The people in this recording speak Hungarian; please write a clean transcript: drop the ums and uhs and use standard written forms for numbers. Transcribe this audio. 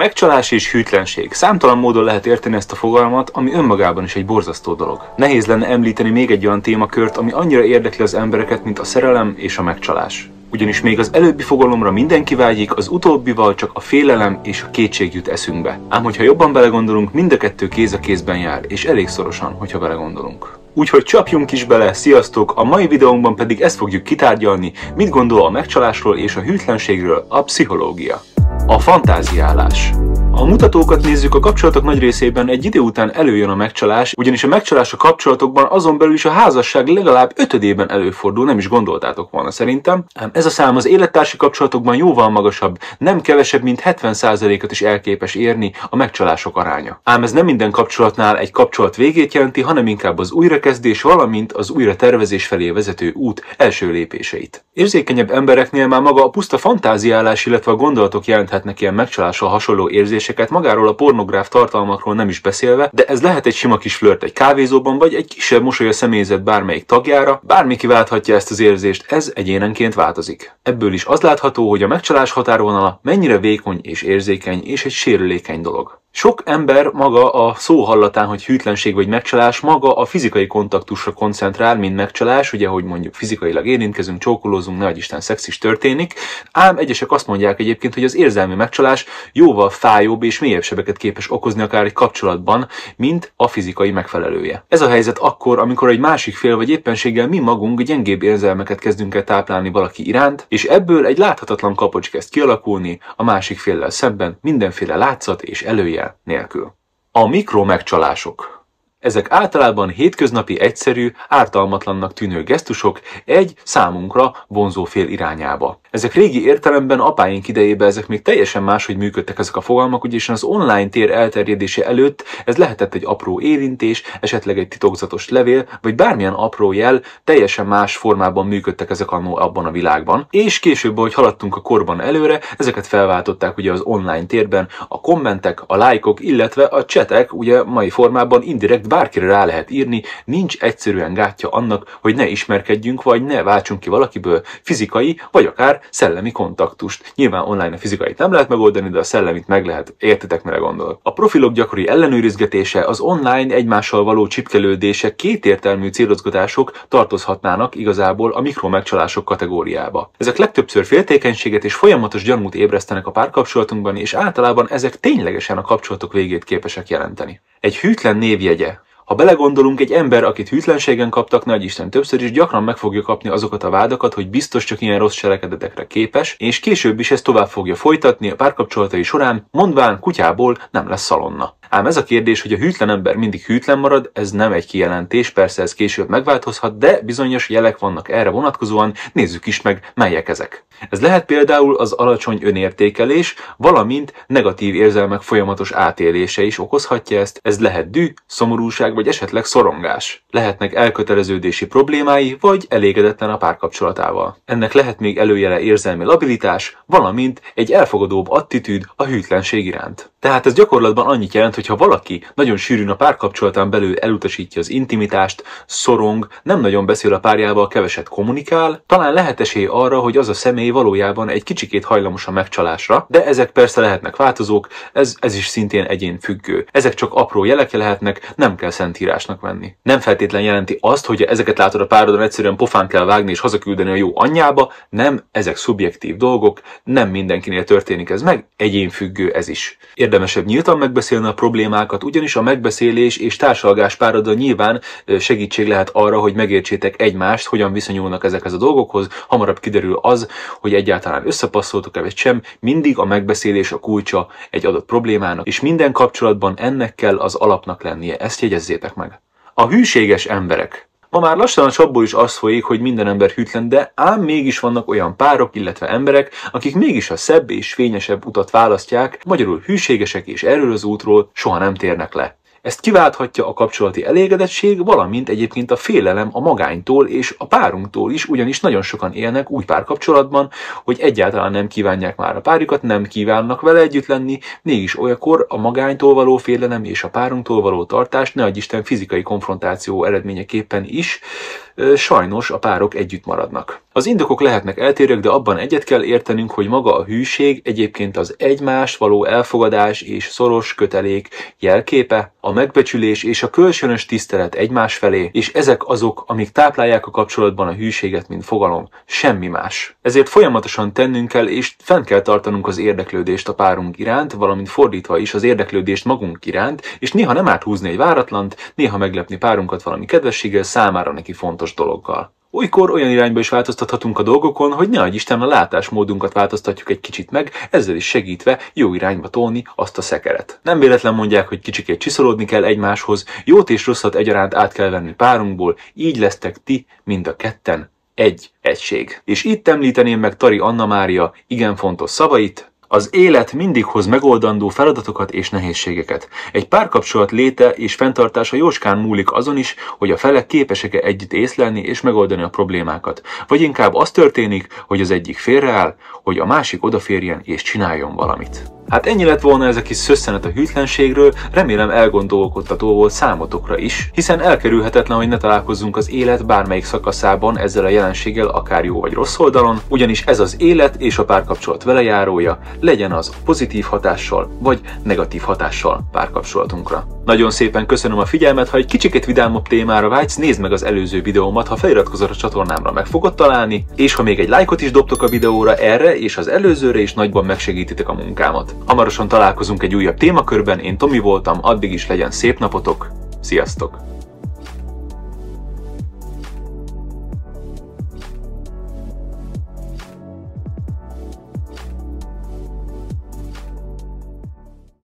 Megcsalás és hűtlenség. Számtalan módon lehet érteni ezt a fogalmat, ami önmagában is egy borzasztó dolog. Nehéz lenne említeni még egy olyan témakört, ami annyira érdekli az embereket, mint a szerelem és a megcsalás. Ugyanis még az előbbi fogalomra mindenki vágyik, az utóbbival csak a félelem és a kétség jut eszünkbe. Ám hogyha jobban belegondolunk, mind a kettő kéz a kézben jár, és elég szorosan, hogyha belegondolunk. Úgyhogy csapjunk is bele, sziasztok! A mai videónkban pedig ezt fogjuk kitárgyalni, mit gondol a megcsalásról és a hűtlenségről a pszichológia. A fantáziálás. Ha a mutatókat nézzük, a kapcsolatok nagy részében egy idő után előjön a megcsalás, ugyanis a megcsalás a kapcsolatokban azon belül is a házasság legalább 5-ében előfordul, nem is gondoltátok volna szerintem. Ám ez a szám az élettársi kapcsolatokban jóval magasabb, nem kevesebb, mint 70%-ot is elképes érni a megcsalások aránya. Ám ez nem minden kapcsolatnál egy kapcsolat végét jelenti, hanem inkább az újrakezdés, valamint az újratervezés felé vezető út első lépéseit. Érzékenyebb embereknél már maga a puszta fantáziálás, illetve a gondolatok jelenthetnek ilyen megcsalással hasonló érzéseket, magáról a pornográf tartalmakról nem is beszélve, de ez lehet egy sima kis flört egy kávézóban, vagy egy kisebb mosoly a személyzet bármelyik tagjára, bármi kiválthatja ezt az érzést, ez egyénenként változik. Ebből is az látható, hogy a megcsalás határvonala mennyire vékony és érzékeny és egy sérülékeny dolog. Sok ember maga a szó hallatán, hogy hűtlenség vagy megcsalás, maga a fizikai kontaktusra koncentrál, mint megcsalás, ugye, hogy mondjuk fizikailag érintkezünk, csókolózunk, nehogy Isten szex is történik, ám egyesek azt mondják egyébként, hogy az érzelmi megcsalás jóval fájóbb és mélyebb sebeket képes okozni akár egy kapcsolatban, mint a fizikai megfelelője. Ez a helyzet akkor, amikor egy másik fél vagy éppenséggel mi magunk gyengébb érzelmeket kezdünk el táplálni valaki iránt, és ebből egy láthatatlan kapocs kezd kialakulni a másik féllel szemben mindenféle látszat és előjel nélkül. A mikromegcsalások. Ezek általában hétköznapi, egyszerű, ártalmatlannak tűnő gesztusok egy számunkra vonzó fél irányába. Ezek régi értelemben apáink idejében ezek még teljesen máshogy működtek ezek a fogalmak, ugyanis az online tér elterjedése előtt ez lehetett egy apró érintés, esetleg egy titokzatos levél, vagy bármilyen apró jel, teljesen más formában működtek ezek annó abban a világban. És később, ahogy haladtunk a korban előre, ezeket felváltották ugye az online térben a kommentek, a lájkok, illetve a csetek, ugye mai formában indirekt bárkire rá lehet írni, nincs egyszerűen gátja annak, hogy ne ismerkedjünk, vagy ne váltsunk ki valakiből fizikai, vagy akár szellemi kontaktust. Nyilván online a fizikait nem lehet megoldani, de a szellemit meg lehet, értitek, mire gondolok. A profilok gyakori ellenőrizgetése, az online egymással való csipkelődése, kétértelmű célozgatások tartozhatnának igazából a mikromegcsalások kategóriába. Ezek legtöbbször féltékenységet és folyamatos gyanút ébresztenek a párkapcsolatunkban, és általában ezek ténylegesen a kapcsolatok végét képesek jelenteni. Egy hűtlen névjegye. Ha belegondolunk, egy ember, akit hűtlenségen kaptak, nagy Isten többször is gyakran meg fogja kapni azokat a vádakat, hogy biztos csak ilyen rossz cselekedetekre képes, és később is ezt tovább fogja folytatni a párkapcsolatai során, mondván kutyából nem lesz szalonna. Ám ez a kérdés, hogy a hűtlen ember mindig hűtlen marad, ez nem egy kijelentés, persze ez később megváltozhat, de bizonyos jelek vannak erre vonatkozóan, nézzük is meg, melyek ezek. Ez lehet például az alacsony önértékelés, valamint negatív érzelmek folyamatos átélése is okozhatja ezt, ez lehet düh, szomorúság vagy esetleg szorongás. Lehetnek elköteleződési problémái, vagy elégedetlen a párkapcsolatával. Ennek lehet még előjele érzelmi labilitás, valamint egy elfogadóbb attitűd a hűtlenség iránt. Tehát ez gyakorlatban annyit jelent, hogy ha valaki nagyon sűrűn a párkapcsolatán belül elutasítja az intimitást, szorong, nem nagyon beszél a párjával, keveset kommunikál, talán lehet esély arra, hogy az a személy valójában egy kicsikét hajlamos a megcsalásra, de ezek persze lehetnek változók, ez is szintén egyénfüggő. Ezek csak apró jelek lehetnek, nem kell szentírásnak venni. Nem feltétlen jelenti azt, hogy ezeket látod a párodon, egyszerűen pofán kell vágni és hazaküldeni a jó anyjába, nem, ezek szubjektív dolgok, nem mindenkinél történik ez meg, egyénfüggő ez is. Érdemesebb nyíltan megbeszélni a problémákat, ugyanis a megbeszélés és társalgás pároddal nyilván segítség lehet arra, hogy megértsétek egymást, hogyan viszonyulnak ezekhez a dolgokhoz, hamarabb kiderül az, hogy egyáltalán összepasszoltok-e vagy sem, mindig a megbeszélés a kulcsa egy adott problémának, és minden kapcsolatban ennek kell az alapnak lennie, ezt jegyezzétek meg. A hűséges emberek. Ma már lassan a csapból is az folyik, hogy minden ember hűtlen, de ám mégis vannak olyan párok, illetve emberek, akik mégis a szebb és fényesebb utat választják, magyarul hűségesek és erről az útról soha nem térnek le. Ezt kiválthatja a kapcsolati elégedettség, valamint egyébként a félelem a magánytól és a párunktól is, ugyanis nagyon sokan élnek úgy párkapcsolatban, hogy egyáltalán nem kívánják már a párjukat, nem kívánnak vele együtt lenni, mégis olyankor a magánytól való félelem és a párunktól való tartás, ne adj Isten fizikai konfrontáció eredményeképpen is, sajnos a párok együtt maradnak. Az indokok lehetnek eltérőek, de abban egyet kell értenünk, hogy maga a hűség egyébként az egymást való elfogadás és szoros kötelék jelképe, a megbecsülés és a kölcsönös tisztelet egymás felé, és ezek azok, amik táplálják a kapcsolatban a hűséget, mint fogalom, semmi más. Ezért folyamatosan tennünk kell, és fenn kell tartanunk az érdeklődést a párunk iránt, valamint fordítva is az érdeklődést magunk iránt, és néha nem árt húzni egy váratlant, néha meglepni párunkat valami kedvességgel, számára neki fontos dologgal. Olykor olyan irányba is változtathatunk a dolgokon, hogy ne adj Isten a látásmódunkat változtatjuk egy kicsit meg, ezzel is segítve jó irányba tolni azt a szekeret. Nem véletlen mondják, hogy kicsikét csiszolódni kell egymáshoz, jót és rosszat egyaránt át kell venni párunkból, így lesztek ti mind a ketten egy egység. És itt említeném meg Tari Anna Mária igen fontos szavait: az élet mindig hoz megoldandó feladatokat és nehézségeket. Egy párkapcsolat léte és fenntartása jócskán múlik azon is, hogy a felek képesek-e együtt észlelni és megoldani a problémákat. Vagy inkább az történik, hogy az egyik félreáll, hogy a másik odaférjen és csináljon valamit. Hát ennyi lett volna ez a kis szösszenet a hűtlenségről, remélem elgondolkodtató volt számotokra is, hiszen elkerülhetetlen, hogy ne találkozzunk az élet bármelyik szakaszában ezzel a jelenséggel, akár jó vagy rossz oldalon, ugyanis ez az élet és a párkapcsolat velejárója, legyen az pozitív hatással vagy negatív hatással párkapcsolatunkra. Nagyon szépen köszönöm a figyelmet, ha egy kicsikét vidámabb témára vágysz, nézd meg az előző videómat, ha feliratkozol a csatornámra, meg fogod találni, és ha még egy lájkot is dobtok a videóra, erre és az előzőre is nagyban megsegítitek a munkámat. Hamarosan találkozunk egy újabb témakörben, én Tomi voltam, addig is legyen szép napotok, sziasztok!